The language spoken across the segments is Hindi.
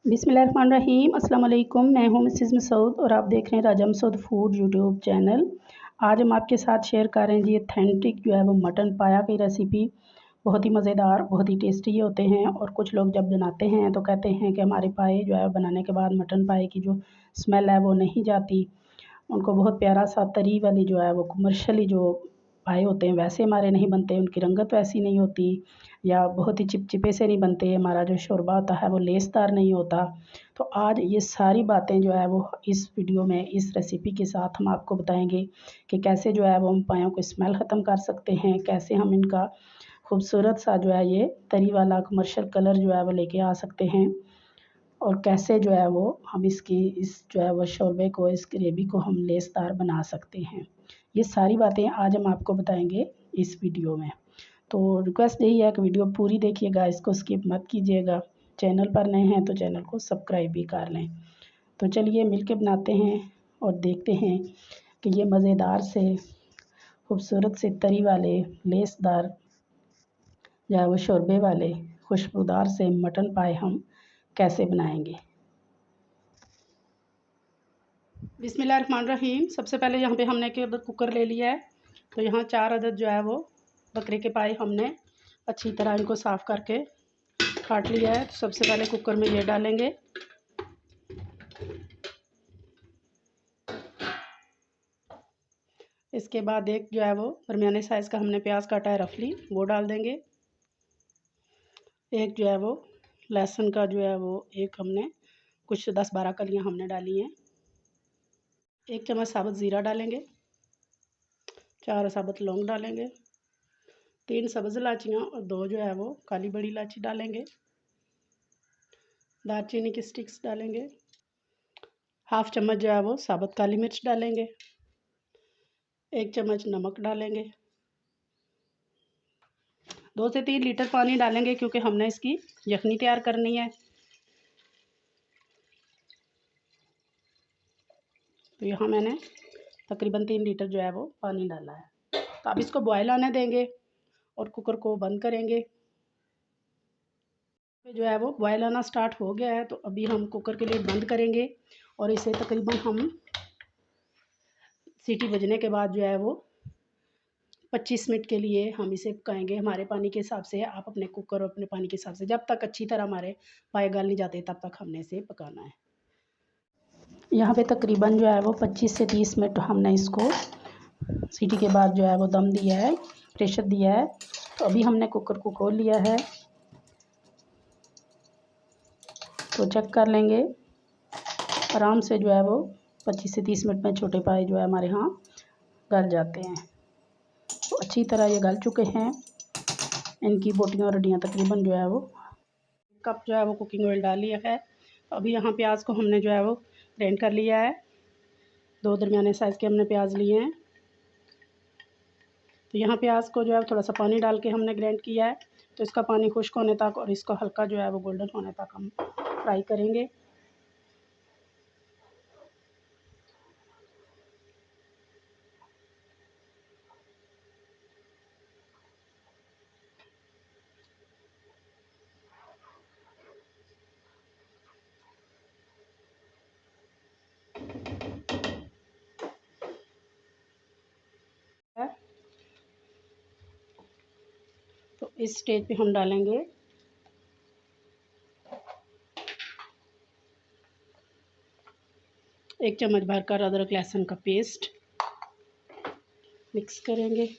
बिस्मिल्लाहिर्रहमानिर्रहीम अस्सलाम वालेकुम। मैं हूं मिसेज़ मसूद और आप देख रहे हैं राजा मसूद फूड यूट्यूब चैनल। आज हम आपके साथ शेयर कर रहे हैं जी ऑथेंटिक जो है वो मटन पाया की रेसिपी। बहुत ही मज़ेदार, बहुत ही टेस्टी होते हैं और कुछ लोग जब बनाते हैं तो कहते हैं कि हमारे पाए जो है बनाने के बाद मटन पाए की जो स्मेल है वो नहीं जाती। उनको बहुत प्यारा सा तरी वाली जो है वो कमर्शियली जो पाए होते हैं वैसे हमारे नहीं बनते, उनकी रंगत वैसी नहीं होती या बहुत ही चिपचिपे से नहीं बनते, हमारा जो शोरबा होता है वो लेसदार नहीं होता। तो आज ये सारी बातें जो है वो इस वीडियो में इस रेसिपी के साथ हम आपको बताएंगे कि कैसे जो है वो हम पायों को स्मेल ख़त्म कर सकते हैं, कैसे हम इनका खूबसूरत सा जो है ये तरी वाला कमर्शियल कलर जो है वो लेके आ सकते हैं और कैसे जो है वो हम इस जो है वो शोरबे को, इस ग्रेवी को हम लेसदार बना सकते हैं। ये सारी बातें आज हम आपको बताएंगे इस वीडियो में। तो रिक्वेस्ट यही है कि वीडियो पूरी देखिएगा, इसको स्किप मत कीजिएगा। चैनल पर नए हैं तो चैनल को सब्सक्राइब भी कर लें। तो चलिए मिलके बनाते हैं और देखते हैं कि ये मज़ेदार से खूबसूरत से तरी वाले लेसदार जो है वो शोरबे वाले खुशबूदार से मटन पाए हम कैसे बनाएंगे। बिस्मिल्लाहिर्रहमानिर्रहीम। सबसे पहले यहाँ पे हमने एक अदद कुकर ले लिया है। तो यहाँ 4 अदद जो है वो बकरे के पाए हमने अच्छी तरह इनको साफ़ करके काट लिया है। तो सबसे पहले कुकर में ये डालेंगे। इसके बाद एक जो है वो दरमियाने साइज़ का हमने प्याज काटा है रफली, वो डाल देंगे। एक जो है वो लहसुन का जो है वो एक हमने कुछ 10-12 कलियाँ हमने डाली हैं। 1 चम्मच साबुत ज़ीरा डालेंगे। 4 साबुत लौंग डालेंगे। 3 सब्ज़ इलायचियाँ और 2 जो है वो काली बड़ी इलायची डालेंगे। दालचीनी की स्टिक्स डालेंगे। हाफ़ चम्मच जो है वो साबुत काली मिर्च डालेंगे। 1 चम्मच नमक डालेंगे। 2 से 3 लीटर पानी डालेंगे क्योंकि हमने इसकी यखनी तैयार करनी है। तो यहाँ मैंने तकरीबन 3 लीटर जो है वो पानी डाला है। तो अब इसको बॉयल आने देंगे और कुकर को बंद करेंगे। जो है वो बॉयल आना स्टार्ट हो गया है तो अभी हम कुकर के लिड बंद करेंगे और इसे तकरीबन हम सीटी बजने के बाद जो है वो 25 मिनट के लिए हम इसे पकाएंगे। हमारे पानी के हिसाब से आप अपने कुकर और अपने पानी के हिसाब से जब तक अच्छी तरह हमारे पाए गल नहीं जाते तब तक हमने इसे पकाना है। यहाँ पे तकरीबन जो है वो 25 से 30 मिनट हमने इसको सीटी के बाद जो है वो दम दिया है, प्रेशर दिया है। तो अभी हमने कुकर को खोल लिया है तो चेक कर लेंगे। आराम से जो है वो 25 से 30 मिनट में छोटे पाए जो है हमारे यहाँ गल जाते हैं। तो अच्छी तरह ये गल चुके हैं। इनकी बोटियाँ और हड्डियाँ तकरीबन जो है वो कप जो है वो कुकिंग ऑयल डाल लिया है। अभी यहाँ प्याज को हमने जो है वो ग्राइंड कर लिया है। 2 दरमियाने साइज़ के हमने प्याज लिए हैं। तो यहाँ प्याज को जो है थोड़ा सा पानी डाल के हमने ग्राइंड किया है। तो इसका पानी खुश्क होने तक और इसको हल्का जो है वो गोल्डन होने तक हम फ्राई करेंगे। तो इस स्टेज पे हम डालेंगे एक चम्मच भरकर अदरक लहसुन का पेस्ट, मिक्स करेंगे।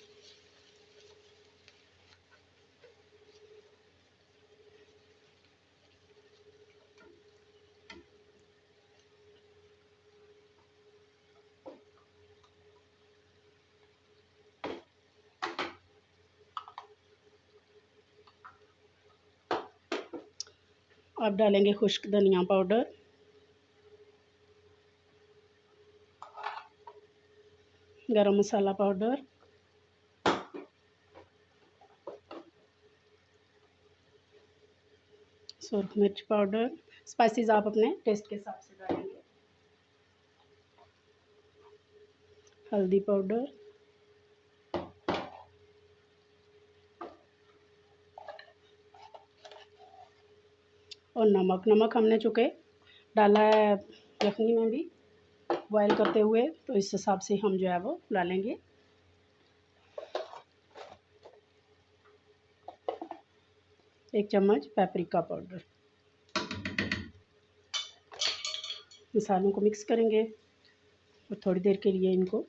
अब डालेंगे खुश्क धनिया पाउडर, गरम मसाला पाउडर, सुरख मिर्च पाउडर। स्पाइसेस आप अपने टेस्ट के हिसाब से डालेंगे। हल्दी पाउडर, और नमक हमने चूँकि डाला है यखनी में भी बॉयल करते हुए, तो इस हिसाब से हम जो है वो डालेंगे। एक चम्मच पेपरिका पाउडर। मसालों को मिक्स करेंगे और थोड़ी देर के लिए इनको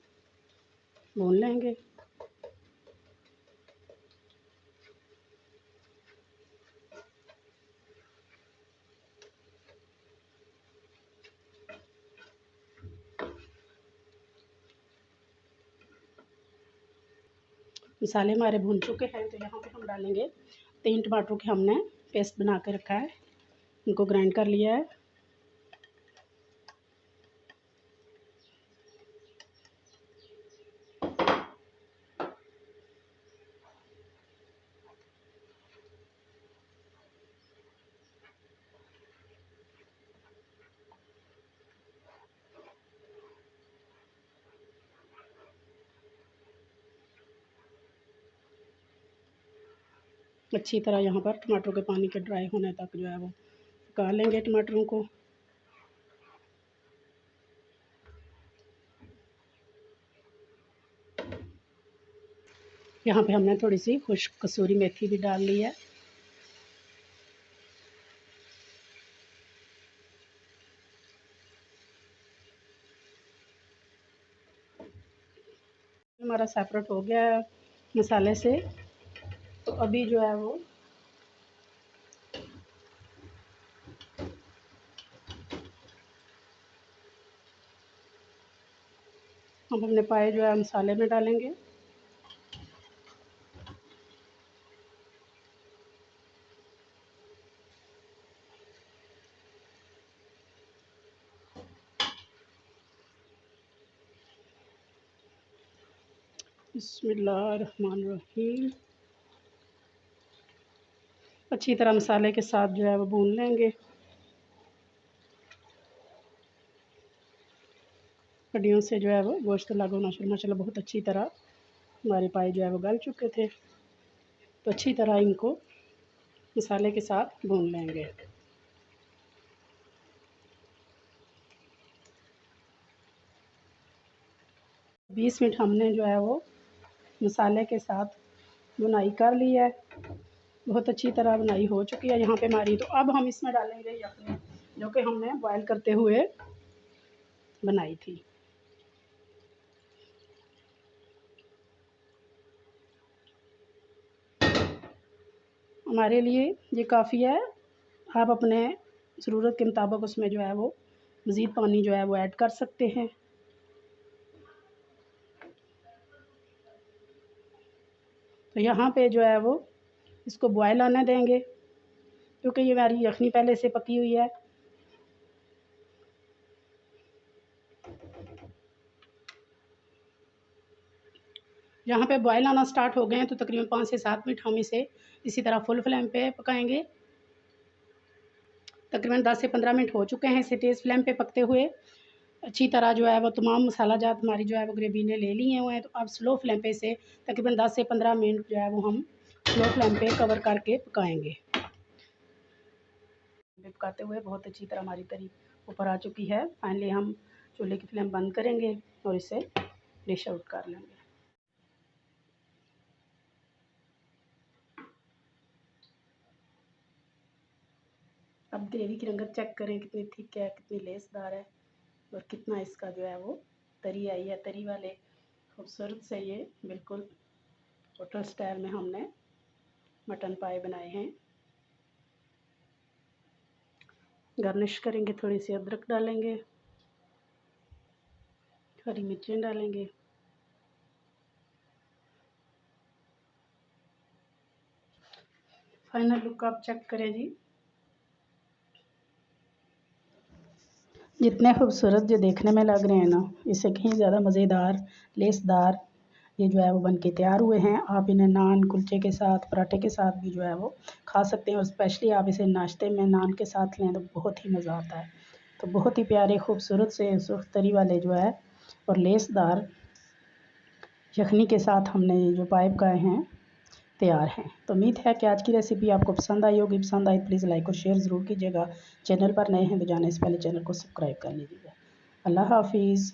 भून लेंगे। मसाले हमारे भून चुके हैं, तो यहाँ पे हम डालेंगे 3 टमाटरों के हमने पेस्ट बना के रखा है, इनको ग्राइंड कर लिया है। अच्छी तरह यहाँ पर टमाटरों के पानी के ड्राई होने तक जो है वो पका लेंगे टमाटरों को। यहाँ पे हमने थोड़ी सी खुश्क कसूरी मेथी भी डाल ली है। हमारा सेपरेट हो गया है मसाले से, तो अभी जो है वो हम अपने पाए जो है मसाले में डालेंगे। बिस्मिल्लाहिर्रहमानिर्रहीम। अच्छी तरह मसाले के साथ जो है वो भून लेंगे। हड्डियों से जो है वो गोश्त अलग होना शुरू, माशाल्लाह बहुत अच्छी तरह हमारे पाए जो है वो गल चुके थे, तो अच्छी तरह इनको मसाले के साथ भून लेंगे। बीस मिनट हमने जो है वो मसाले के साथ बुनाई कर ली है, बहुत अच्छी तरह बुनाई हो चुकी है यहाँ पे हमारी। तो अब हम इसमें डालेंगे यखनी, जो कि हमने बॉयल करते हुए बनाई थी। हमारे लिए ये काफ़ी है, आप अपने ज़रूरत के मुताबिक उसमें जो है वो मज़ीद पानी जो है वो ऐड कर सकते हैं। तो यहाँ पे जो है वो इसको बॉयल आने देंगे, क्योंकि ये हमारी यखनी पहले से पकी हुई है। यहाँ पे बॉयल आना स्टार्ट हो गए हैं, तो तकरीबन 5 से 7 मिनट हम इसे इसी तरह फुल फ्लेम पे पकाएंगे। तकरीबन 10 से 15 मिनट हो चुके हैं इसे तेज़ फ्लेम पे पकते हुए। अच्छी तरह जो है वो तमाम मसाला जात हमारी जो है वो ग्रेवी ने ले लिए हुए हैं। तो अब स्लो फ्लेम पे इसे तकरीबन 10 से 15 मिनट जो है वो हम स्लो फ्लेम पे कवर करके पकाएंगे। पकाते हुए बहुत अच्छी तरह हमारी तरी ऊपर आ चुकी है। फाइनली हम चूल्हे की फ्लेम बंद करेंगे और इसे डिश आउट कर लेंगे। अब ग्रेवी की रंगत चेक करें, कितनी थिक है, कितनी लेसदार है और कितना इसका जो है वो तरी आई है। तरी वाले खूबसूरत से ये बिल्कुल होटल स्टाइल में हमने मटन पाए बनाए हैं। गार्निश करेंगे, थोड़ी सी अदरक डालेंगे, हरी मिर्चें डालेंगे। फाइनल लुक आप चेक करें जी, जितने खूबसूरत जो देखने में लग रहे हैं ना, इससे कहीं ज़्यादा मज़ेदार लेसदार ये जो है वो बन के तैयार हुए हैं। आप इन्हें नान कुलचे के साथ, पराठे के साथ भी जो है वो खा सकते हैं, और स्पेशली आप इसे नाश्ते में नान के साथ लें तो बहुत ही मज़ा आता है। तो बहुत ही प्यारे खूबसूरत से सुर्ख तरी वाले जो है और लेसदार यखनी के साथ हमने ये जो पाए पकाए हैं, तैयार हैं। तो उम्मीद है कि आज की रेसिपी आपको पसंद आई होगी। पसंद आई तो प्लीज़ लाइक और शेयर ज़रूर कीजिएगा। चैनल पर नए हैं तो जाने से पहले चैनल को सब्सक्राइब कर लीजिएगा। अल्लाह हाफिज़।